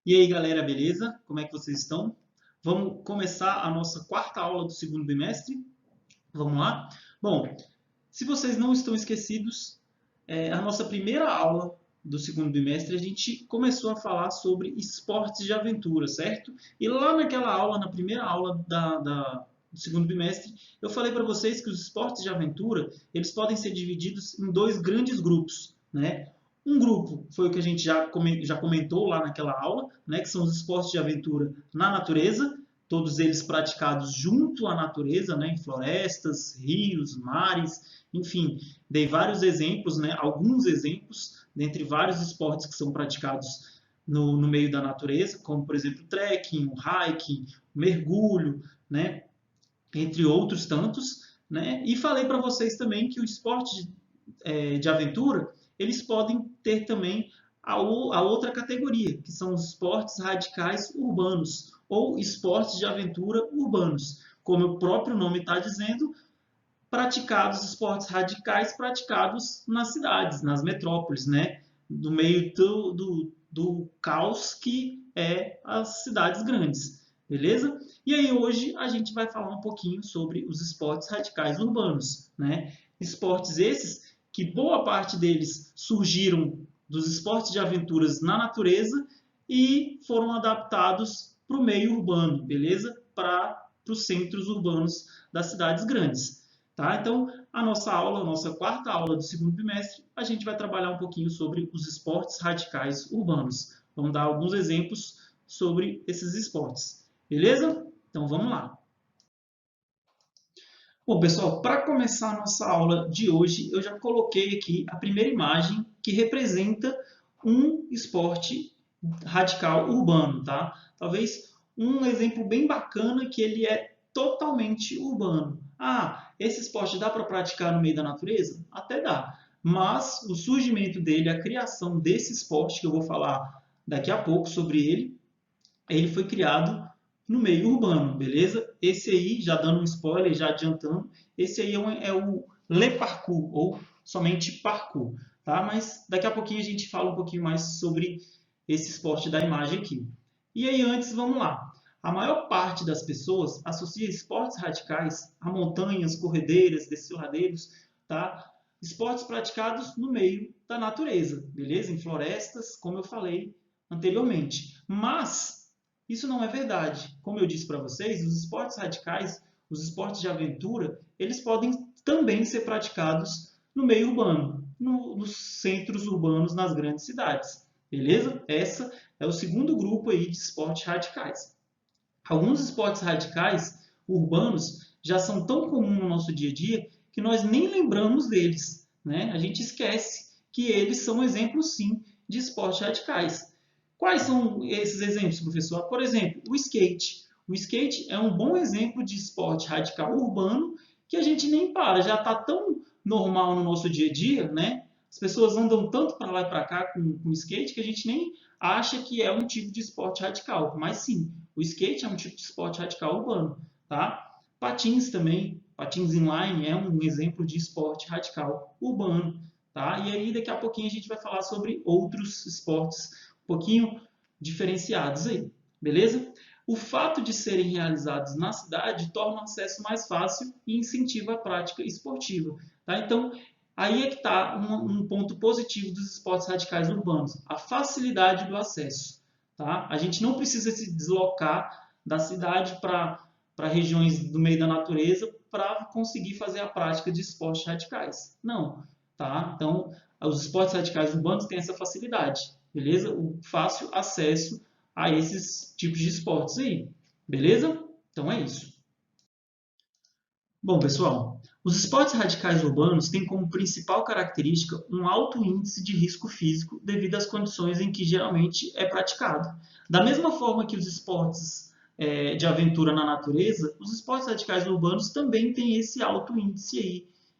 E aí, galera, beleza? Como é que vocês estão? Vamos começar a nossa quarta aula do segundo bimestre? Vamos lá? Bom, se vocês não estão esquecidos, a nossa primeira aula do segundo bimestre a gente começou a falar sobre esportes de aventura, certo? E lá naquela aula, na primeira aula do segundo bimestre, eu falei para vocês que os esportes de aventura eles podem ser divididos em dois grandes grupos, né? Um grupo foi o que a gente já comentou lá naquela aula, né, que são os esportes de aventura na natureza, todos eles praticados junto à natureza, né, em florestas, rios, mares, enfim, dei vários exemplos, né, alguns exemplos, dentre vários esportes que são praticados no meio da natureza, como, por exemplo, trekking, o hiking, o mergulho, né, entre outros tantos, né, e falei para vocês também que o esporte de aventura, eles podem ter também a outra categoria, que são os esportes radicais urbanos, ou esportes de aventura urbanos. Como o próprio nome está dizendo, praticados esportes radicais praticados nas cidades, nas metrópoles, né? No meio do caos que é as cidades grandes, beleza? E aí hoje a gente vai falar um pouquinho sobre os esportes radicais urbanos, né? Esportes esses que boa parte deles surgiram dos esportes de aventuras na natureza e foram adaptados para o meio urbano, beleza? Para os centros urbanos das cidades grandes. Tá? Então, a nossa aula, a nossa quarta aula do segundo bimestre, a gente vai trabalhar um pouquinho sobre os esportes radicais urbanos. Vamos dar alguns exemplos sobre esses esportes. Beleza? Então, vamos lá. Bom, pessoal, para começar a nossa aula de hoje, eu já coloquei aqui a primeira imagem que representa um esporte radical urbano, tá? Talvez um exemplo bem bacana que ele é totalmente urbano. Ah, esse esporte dá para praticar no meio da natureza? Até dá. Mas o surgimento dele, a criação desse esporte, que eu vou falar daqui a pouco sobre ele foi criado no meio urbano, beleza? Esse aí, já dando um spoiler, já adiantando, esse aí é o Le Parkour, ou somente parkour, tá? Mas daqui a pouquinho a gente fala um pouquinho mais sobre esse esporte da imagem aqui. E aí, antes, vamos lá. A maior parte das pessoas associa esportes radicais a montanhas, corredeiras, desfiladeiros, tá? Esportes praticados no meio da natureza, beleza? Em florestas, como eu falei anteriormente. Mas isso não é verdade. Como eu disse para vocês, os esportes radicais, os esportes de aventura, eles podem também ser praticados no meio urbano, nos centros urbanos, nas grandes cidades. Beleza? Esse é o segundo grupo aí de esportes radicais. Alguns esportes radicais urbanos já são tão comuns no nosso dia a dia que nós nem lembramos deles, né? A gente esquece que eles são exemplos, sim, de esportes radicais. Quais são esses exemplos, professor? Por exemplo, o skate. O skate é um bom exemplo de esporte radical urbano que a gente nem para, já está tão normal no nosso dia a dia, né? As pessoas andam tanto para lá e para cá com skate que a gente nem acha que é um tipo de esporte radical, mas sim, o skate é um tipo de esporte radical urbano, tá? Patins também, patins inline é um exemplo de esporte radical urbano, tá? E aí daqui a pouquinho a gente vai falar sobre outros esportes um pouquinho diferenciados aí, beleza? O fato de serem realizados na cidade torna o acesso mais fácil e incentiva a prática esportiva, tá? Então, aí é que está um ponto positivo dos esportes radicais urbanos, a facilidade do acesso. Tá? A gente não precisa se deslocar da cidade para regiões do meio da natureza para conseguir fazer a prática de esportes radicais. Não. Tá? Então, os esportes radicais urbanos têm essa facilidade, beleza? O fácil acesso a esses tipos de esportes aí, beleza? Então é isso. Bom, pessoal, os esportes radicais urbanos têm como principal característica um alto índice de risco físico devido às condições em que geralmente é praticado. Da mesma forma que os esportes de aventura na natureza, os esportes radicais urbanos também têm esse alto índice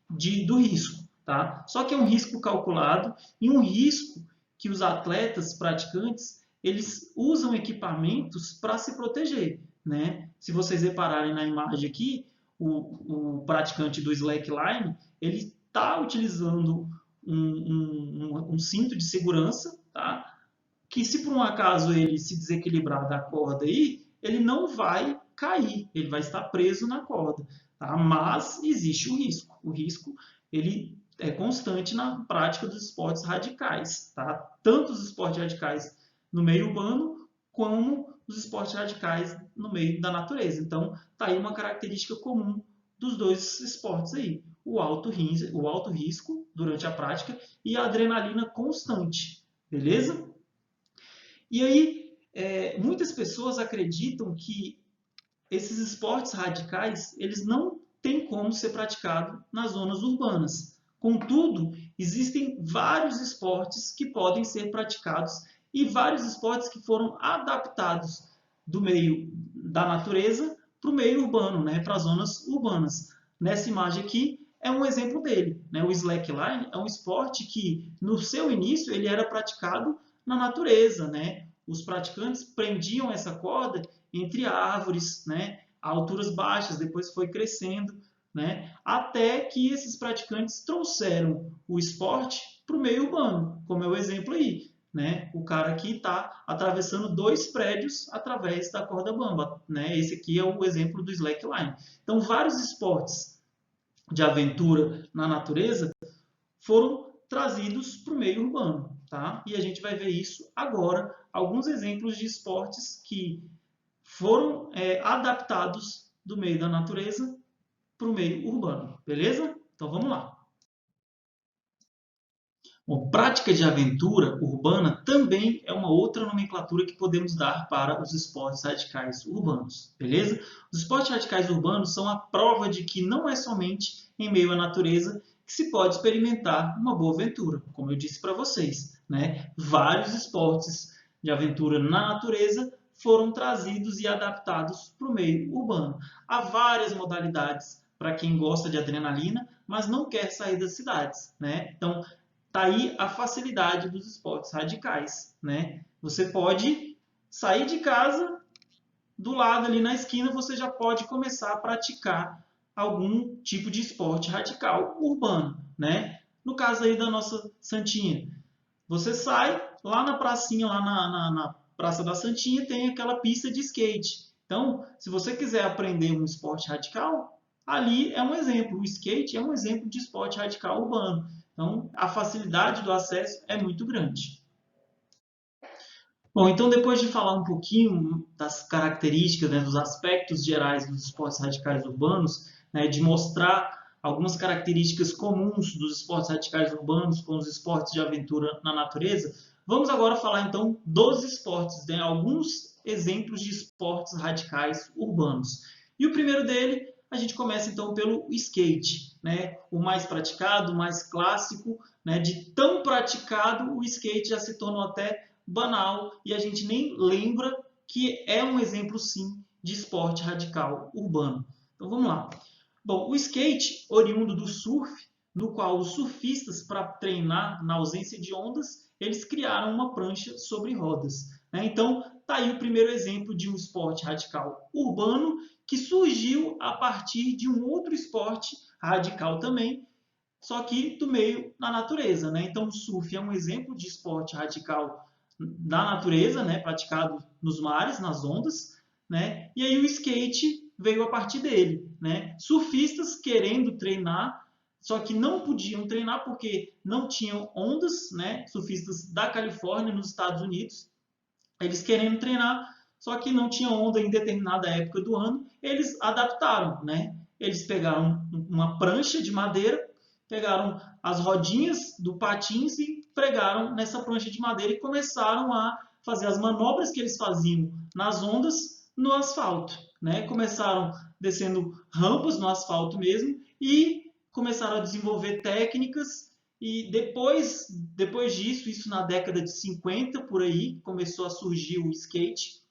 aí do risco. Tá? Só que é um risco calculado e um risco que os atletas praticantes eles usam equipamentos para se proteger. Né? Se vocês repararem na imagem aqui, o praticante do slackline, ele está utilizando um cinto de segurança, tá? que se por um acaso ele se desequilibrar da corda aí, ele não vai cair, ele vai estar preso na corda, tá? Mas existe o risco. O risco ele é constante na prática dos esportes radicais, tá? Tanto os esportes radicais no meio urbano como os esportes radicais no meio da natureza. Então, tá aí uma característica comum dos dois esportes aí, o alto risco durante a prática e a adrenalina constante, beleza? E aí, muitas pessoas acreditam que esses esportes radicais, eles não têm como ser praticados nas zonas urbanas. Contudo, existem vários esportes que podem ser praticados e vários esportes que foram adaptados do meio da natureza para o meio urbano, né, para as zonas urbanas. Nessa imagem aqui é um exemplo dele, né? O slackline é um esporte que no seu início ele era praticado na natureza, né? Os praticantes prendiam essa corda entre árvores, né, a alturas baixas, depois foi crescendo, né, até que esses praticantes trouxeram o esporte para o meio urbano, como é o exemplo aí. Né? O cara aqui está atravessando 2 prédios através da corda bamba. Né? Esse aqui é o exemplo do slackline. Então, vários esportes de aventura na natureza foram trazidos para o meio urbano. Tá? E a gente vai ver isso agora, alguns exemplos de esportes que foram adaptados do meio da natureza para o meio urbano, beleza? Então vamos lá. Bom, prática de aventura urbana também é uma outra nomenclatura que podemos dar para os esportes radicais urbanos, beleza? Os esportes radicais urbanos são a prova de que não é somente em meio à natureza que se pode experimentar uma boa aventura, como eu disse para vocês, né? Vários esportes de aventura na natureza foram trazidos e adaptados para o meio urbano. Há várias modalidades para quem gosta de adrenalina, mas não quer sair das cidades, né? Então, tá aí a facilidade dos esportes radicais, né? Você pode sair de casa, do lado ali na esquina, você já pode começar a praticar algum tipo de esporte radical urbano, né? No caso aí da nossa Santinha, você sai lá na pracinha, lá na Praça da Santinha, tem aquela pista de skate. Então, se você quiser aprender um esporte radical, ali é um exemplo. O skate é um exemplo de esporte radical urbano. Então, a facilidade do acesso é muito grande. Bom, então depois de falar um pouquinho das características, né, dos aspectos gerais dos esportes radicais urbanos, né, de mostrar algumas características comuns dos esportes radicais urbanos com os esportes de aventura na natureza, vamos agora falar então dos esportes, né, alguns exemplos de esportes radicais urbanos. E o primeiro dele, a gente começa então pelo skate, né, o mais praticado, o mais clássico, né, de tão praticado, o skate já se tornou até banal e a gente nem lembra que é um exemplo sim de esporte radical urbano. Então vamos lá. Bom, o skate, oriundo do surf, no qual os surfistas, para treinar na ausência de ondas, eles criaram uma prancha sobre rodas. Né? Então, tá aí o primeiro exemplo de um esporte radical urbano que surgiu a partir de um outro esporte radical também, só que do meio na natureza. Né? Então, o surf é um exemplo de esporte radical da natureza, né, praticado nos mares, nas ondas, né? E aí o skate veio a partir dele, né? Surfistas querendo treinar, só que não podiam treinar porque não tinham ondas, né? Surfistas da Califórnia, nos Estados Unidos, eles querendo treinar, só que não tinha onda em determinada época do ano, eles adaptaram, né? Eles pegaram uma prancha de madeira, pegaram as rodinhas do patins e pregaram nessa prancha de madeira e começaram a fazer as manobras que eles faziam nas ondas no asfalto, né? Começaram descendo rampas no asfalto mesmo e começaram a desenvolver técnicas e depois disso, isso na década de 50 por aí, começou a surgir o skate,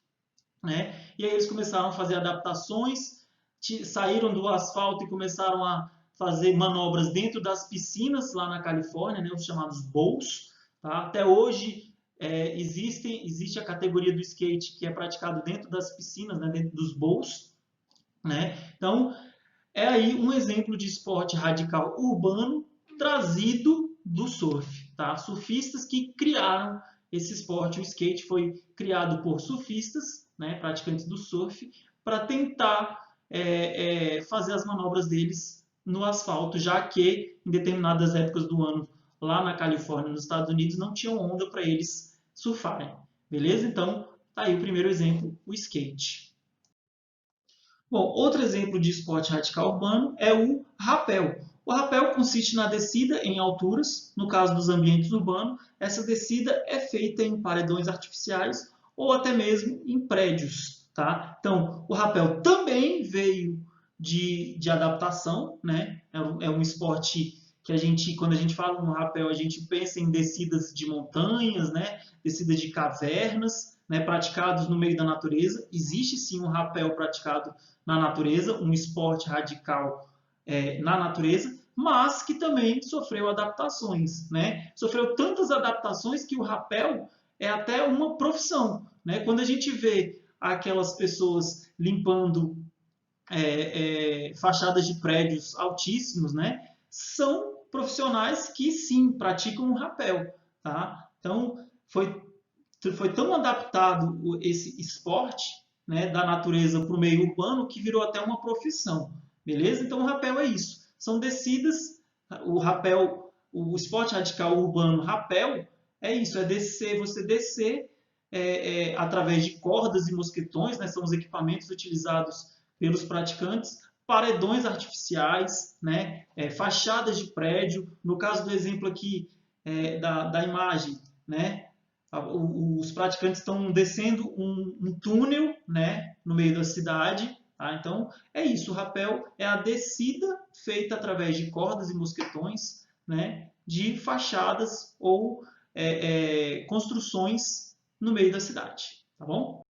né? E aí eles começaram a fazer adaptações, saíram do asfalto e começaram a fazer manobras dentro das piscinas lá na Califórnia, né, os chamados bowls. Tá? Até hoje existe a categoria do skate que é praticado dentro das piscinas, né, dentro dos bowls. Né? Então, é aí um exemplo de esporte radical urbano trazido do surf. Tá? Surfistas que criaram Esse esporte, o skate, foi criado por surfistas, né, praticantes do surf, para tentar fazer as manobras deles no asfalto, já que em determinadas épocas do ano, lá na Califórnia, nos Estados Unidos, não tinham onda para eles surfarem. Beleza? Então, tá aí o primeiro exemplo, o skate. Bom, outro exemplo de esporte radical urbano é o rapel. O rapel consiste na descida em alturas, no caso dos ambientes urbanos, essa descida é feita em paredões artificiais ou até mesmo em prédios. Tá? Então, o rapel também veio de adaptação, né? É um esporte que quando a gente fala no rapel, a gente pensa em descidas de montanhas, né? Descidas de cavernas, né? Praticados no meio da natureza. Existe sim um rapel praticado na natureza, um esporte radical na natureza, mas que também sofreu adaptações, né? Sofreu tantas adaptações que o rapel é até uma profissão, né? Quando a gente vê aquelas pessoas limpando fachadas de prédios altíssimos, né? São profissionais que sim praticam o rapel, tá? Então foi tão adaptado esse esporte, né, da natureza para o meio urbano que virou até uma profissão, beleza? Então o rapel é isso, são descidas, o rapel, o esporte radical urbano rapel é isso, é descer, você descer através de cordas e mosquetões, né, são os equipamentos utilizados pelos praticantes, paredões artificiais, né, fachadas de prédio, no caso do exemplo aqui da imagem, né, os praticantes estão descendo um túnel, né, no meio da cidade. Tá? Então, é isso. O rapel é a descida feita através de cordas e mosquetões, né, de fachadas ou construções no meio da cidade. Tá bom?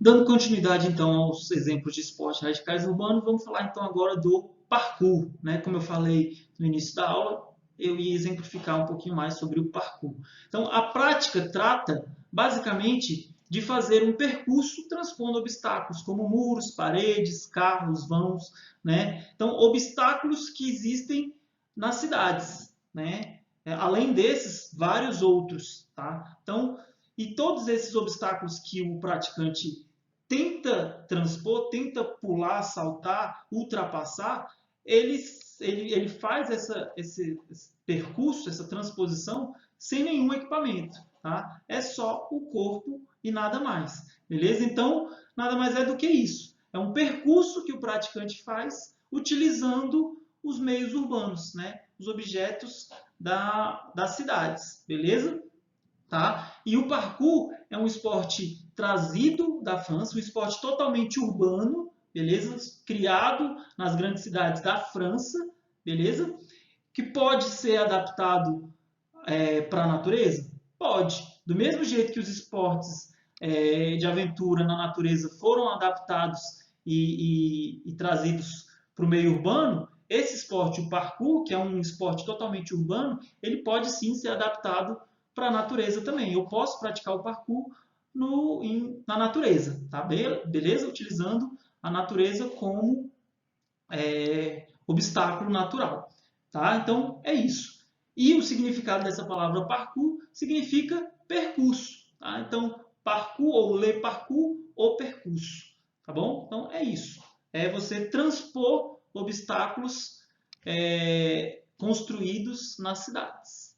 Dando continuidade, então, aos exemplos de esportes radicais urbanos, vamos falar, então, agora do parkour. Né? Como eu falei no início da aula, eu ia exemplificar um pouquinho mais sobre o parkour. Então, a prática trata, basicamente, de fazer um percurso transpondo obstáculos, como muros, paredes, carros, vãos. Né? Então, obstáculos que existem nas cidades. Né? Além desses, vários outros. Tá? Então, e todos esses obstáculos que o praticante tenta transpor, tenta pular, saltar, ultrapassar, ele faz esse percurso, essa transposição, sem nenhum equipamento. Tá? É só o corpo e nada mais. Beleza? Então, nada mais é do que isso. É um percurso que o praticante faz utilizando os meios urbanos, né? Os objetos das cidades. Beleza? Tá? E o parkour é um esporte trazido da França, um esporte totalmente urbano, beleza? Criado nas grandes cidades da França, beleza? Que pode ser adaptado para a natureza? Pode. Do mesmo jeito que os esportes de aventura na natureza foram adaptados e trazidos para o meio urbano, esse esporte, o parkour, que é um esporte totalmente urbano, ele pode sim ser adaptado para a natureza também. Eu posso praticar o parkour na natureza, tá? Beleza? Utilizando a natureza como obstáculo natural. Tá? Então, é isso. E o significado dessa palavra parkour significa percurso. Tá? Então, parkour ou le parkour ou percurso. Tá bom? Então, é isso. É você transpor obstáculos construídos nas cidades.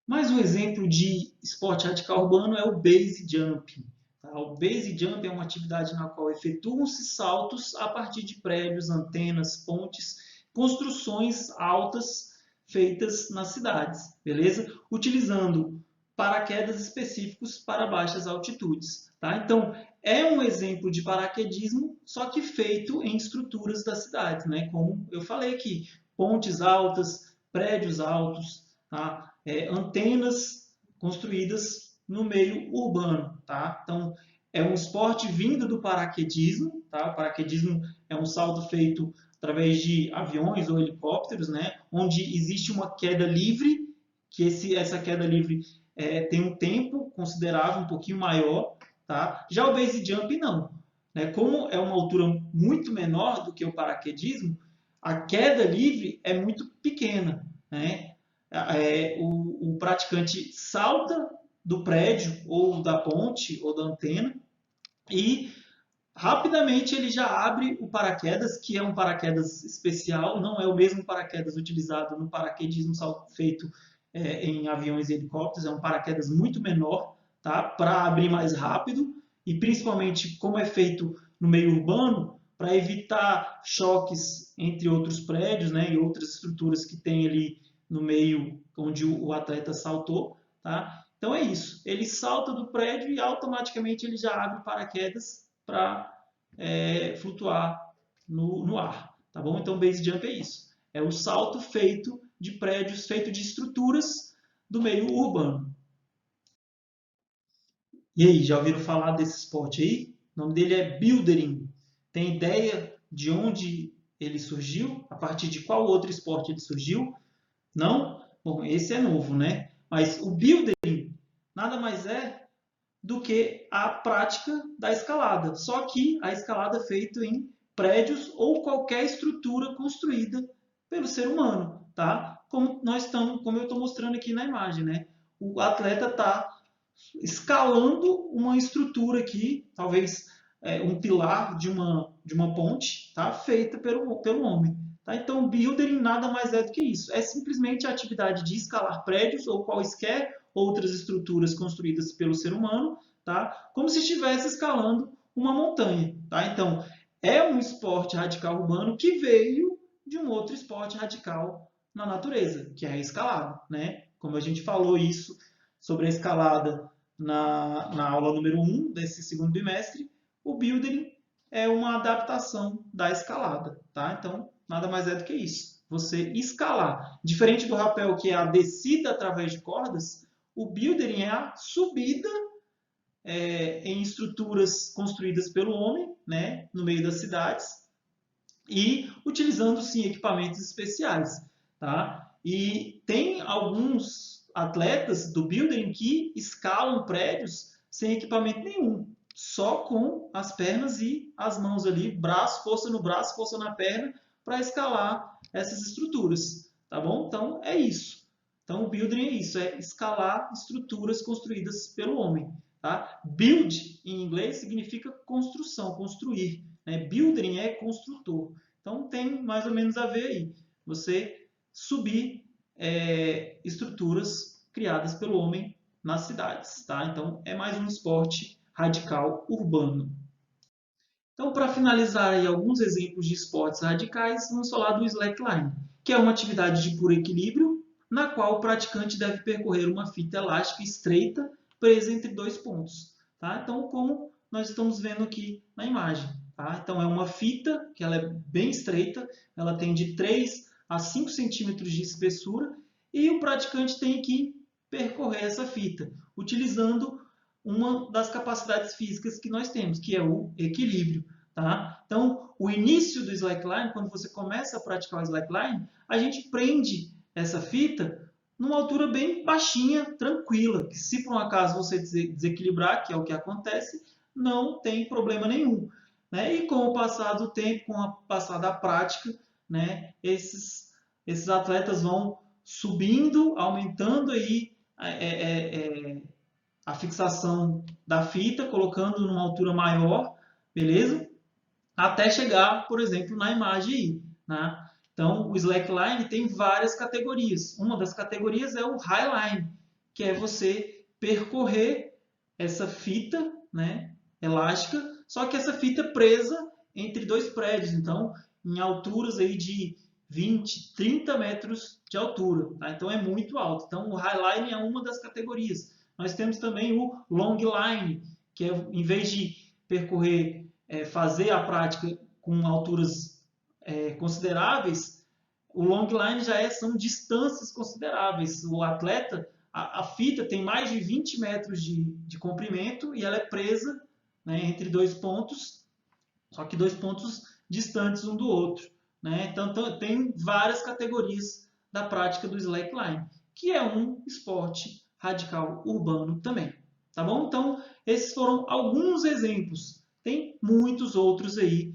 Mais um exemplo de esporte radical urbano é o base jumping. O base jump é uma atividade na qual efetuam-se saltos a partir de prédios, antenas, pontes, construções altas feitas nas cidades, beleza? Utilizando paraquedas específicos para baixas altitudes. Tá? Então, é um exemplo de paraquedismo, só que feito em estruturas das cidades, né? Como eu falei aqui, pontes altas, prédios altos, tá? Antenas construídas no meio urbano. Tá? Então, é um esporte vindo do paraquedismo. Tá? O paraquedismo é um salto feito através de aviões ou helicópteros, né? Onde existe uma queda livre, que essa queda livre tem um tempo considerável, um pouquinho maior. Tá? Já o base jump não. Né? Como é uma altura muito menor do que o paraquedismo, a queda livre é muito pequena. Né? o praticante salta do prédio, ou da ponte, ou da antena, e rapidamente ele já abre o paraquedas, que é um paraquedas especial, não é o mesmo paraquedas utilizado no paraquedismo feito em aviões e helicópteros, é um paraquedas muito menor, tá? Para abrir mais rápido, e principalmente como é feito no meio urbano, para evitar choques entre outros prédios, né, e outras estruturas que tem ali no meio onde o atleta saltou, tá? Então é isso, ele salta do prédio e automaticamente ele já abre o paraquedas para flutuar no ar, tá bom? Então base jump é isso, é o salto feito de prédios, feito de estruturas do meio urbano. E aí, já ouviram falar desse esporte aí? O nome dele é bouldering. Tem ideia de onde ele surgiu? A partir de qual outro esporte ele surgiu? Não? Bom, esse é novo, né? Mas o bouldering nada mais é do que a prática da escalada. Só que a escalada é feita em prédios ou qualquer estrutura construída pelo ser humano, tá? Como eu estou mostrando aqui na imagem, né? O atleta está escalando uma estrutura aqui, talvez um pilar de uma ponte, tá? Feita pelo homem. Tá? Então, building nada mais é do que isso. É simplesmente a atividade de escalar prédios ou quaisquer outras estruturas construídas pelo ser humano, tá? Como se estivesse escalando uma montanha. Tá? Então, é um esporte radical urbano que veio de um outro esporte radical na natureza, que é a escalada. Né? Como a gente falou isso sobre a escalada na aula número 1 desse segundo bimestre, o building é uma adaptação da escalada. Tá? Então, nada mais é do que isso. Você escalar. Diferente do rapel, que é a descida através de cordas, o building é a subida em estruturas construídas pelo homem, né, no meio das cidades, e utilizando sim equipamentos especiais, tá? E tem alguns atletas do building que escalam prédios sem equipamento nenhum, só com as pernas e as mãos ali, braço, força na perna, para escalar essas estruturas, tá bom? Então é isso. Então o building é isso, é escalar estruturas construídas pelo homem, tá? Build em inglês significa construção, construir, né? Building é construtor. Então tem mais ou menos a ver aí. Você subir estruturas criadas pelo homem nas cidades, tá? Então é mais um esporte radical urbano. Então, para finalizar aí alguns exemplos de esportes radicais, vamos falar do slackline, que é uma atividade de puro equilíbrio, na qual o praticante deve percorrer uma fita elástica estreita presa entre dois pontos. Tá? Então, como nós estamos vendo aqui na imagem. Tá? Então, é uma fita que ela é bem estreita, ela tem de 3 a 5 centímetros de espessura, e o praticante tem que percorrer essa fita, utilizando uma das capacidades físicas que nós temos, que é o equilíbrio. Tá? Então, o início do slackline, quando você começa a praticar o slackline, a gente prende essa fita numa altura bem baixinha, tranquila, que se por um acaso você desequilibrar, que é o que acontece, não tem problema nenhum. Né? E com o passar do tempo, com a passar da prática, né, esses atletas vão subindo, aumentando aí a fixação da fita, colocando numa altura maior, beleza? Até chegar, por exemplo, na imagem aí. Né? Então, o slackline tem várias categorias. Uma das categorias é o highline, que é você percorrer essa fita, né, elástica, só que essa fita presa entre dois prédios. Então, em alturas aí de 20, 30 metros de altura. Tá? Então, é muito alto. Então, o highline é uma das categorias. Nós temos também o long line, que é, em vez de percorrer, fazer a prática com alturas consideráveis, o long line são distâncias consideráveis. O atleta, a fita tem mais de 20 metros de comprimento e ela é presa, né, entre dois pontos, só que dois pontos distantes um do outro. Né? Então, tem várias categorias da prática do slackline, que é um esporte radical urbano também. Tá bom? Então, esses foram alguns exemplos. Tem muitos outros aí,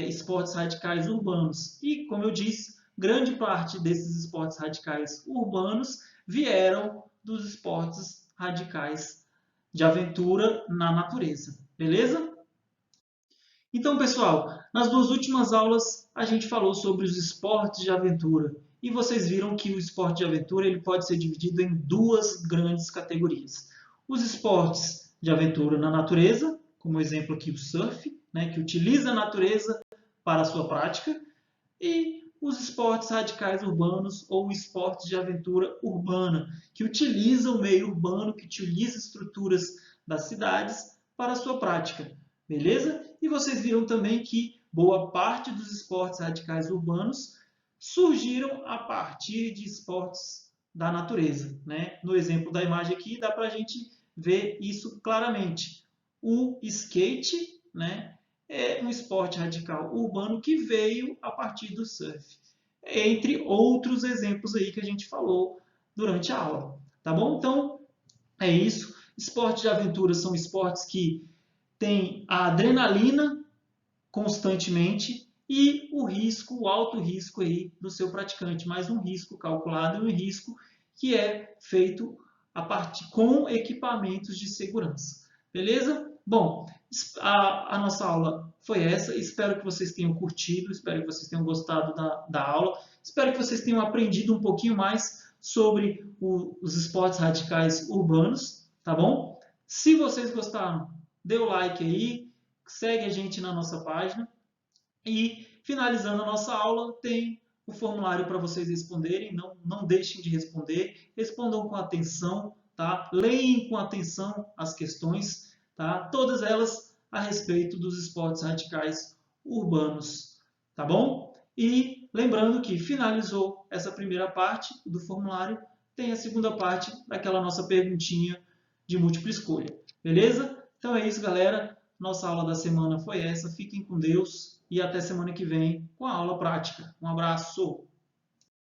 esportes radicais urbanos. E, como eu disse, grande parte desses esportes radicais urbanos vieram dos esportes radicais de aventura na natureza. Beleza? Então, pessoal, nas duas últimas aulas a gente falou sobre os esportes de aventura. E vocês viram que o esporte de aventura ele pode ser dividido em duas grandes categorias. Os esportes de aventura na natureza, como exemplo aqui o surf, né, que utiliza a natureza para a sua prática, e os esportes radicais urbanos ou esportes de aventura urbana, que utilizam o meio urbano, que utiliza estruturas das cidades para a sua prática. Beleza? E vocês viram também que boa parte dos esportes radicais urbanos surgiram a partir de esportes da natureza. Né? No exemplo da imagem aqui, dá para a gente ver isso claramente. O skate, né, é um esporte radical urbano que veio a partir do surf. Entre outros exemplos aí que a gente falou durante a aula. Tá bom? Então, é isso. Esportes de aventura são esportes que têm a adrenalina constantemente e o risco, o alto risco aí do seu praticante, mais um risco calculado e um risco que é feito a partir com equipamentos de segurança. Beleza? Bom, a nossa aula foi essa. Espero que vocês tenham curtido, espero que vocês tenham gostado da aula. Espero que vocês tenham aprendido um pouquinho mais sobre os esportes radicais urbanos, tá bom? Se vocês gostaram, dê o like aí, segue a gente na nossa página. E, finalizando a nossa aula, tem o formulário para vocês responderem. Não deixem de responder. Respondam com atenção, tá? Leem com atenção as questões, tá? Todas elas a respeito dos esportes radicais urbanos, tá bom? E lembrando que finalizou essa primeira parte do formulário, tem a segunda parte daquela nossa perguntinha de múltipla escolha. Beleza? Então é isso, galera. Nossa aula da semana foi essa. Fiquem com Deus e até semana que vem com a aula prática. Um abraço!